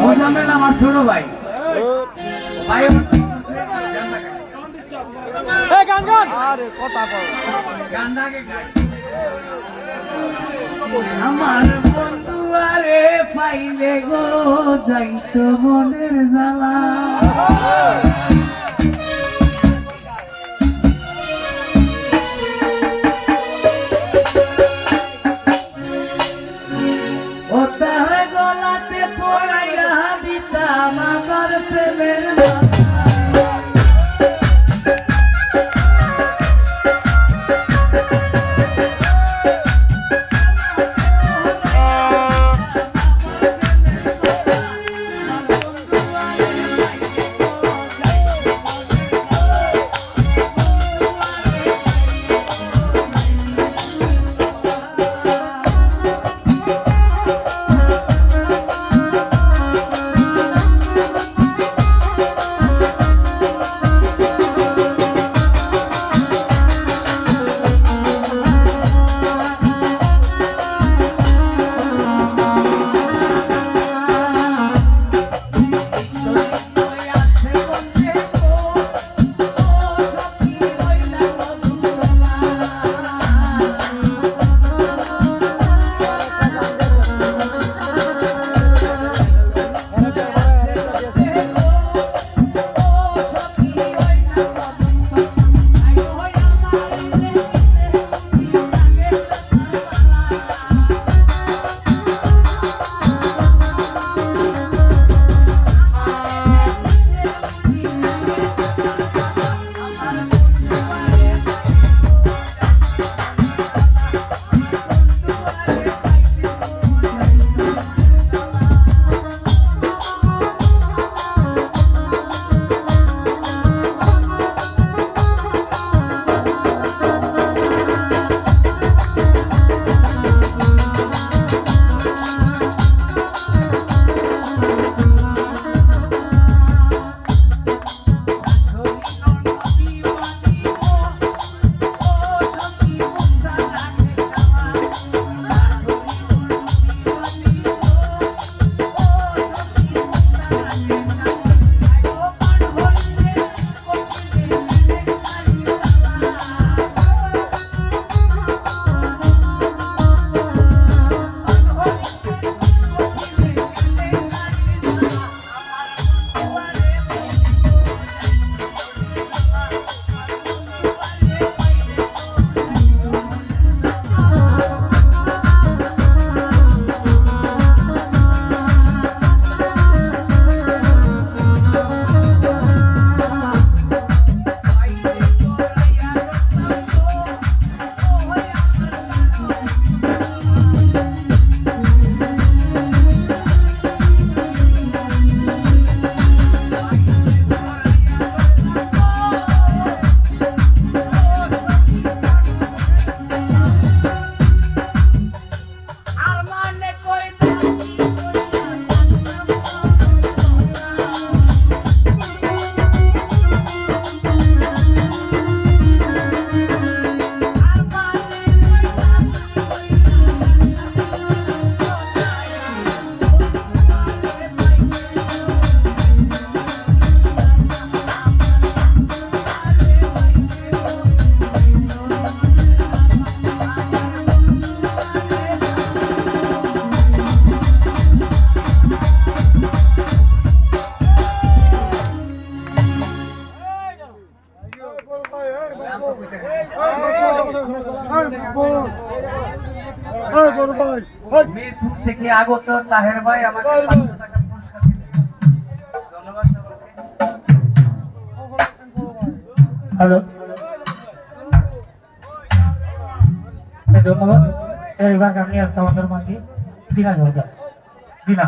মোজাম্মেল আমার ছোট ভাই ভাই গান গান আরে কথা কও গান গাকে গাই আমার বন্ধু আরে পাইলে গো যাইতো মনের জ্বালা ও তার গলাতে পড়াইয়া দিতাম আমার প্রেমের মিরপুর থেকে আগত তাহের ভাই আমাকে 500 টাকা পুরস্কার দিলেন। ধন্যবাদ সবাইকে। হ্যালো, ধন্যবাদ। এইবার আমি আসছি আমাদের মাঝে দিনা জোরদার দিনা।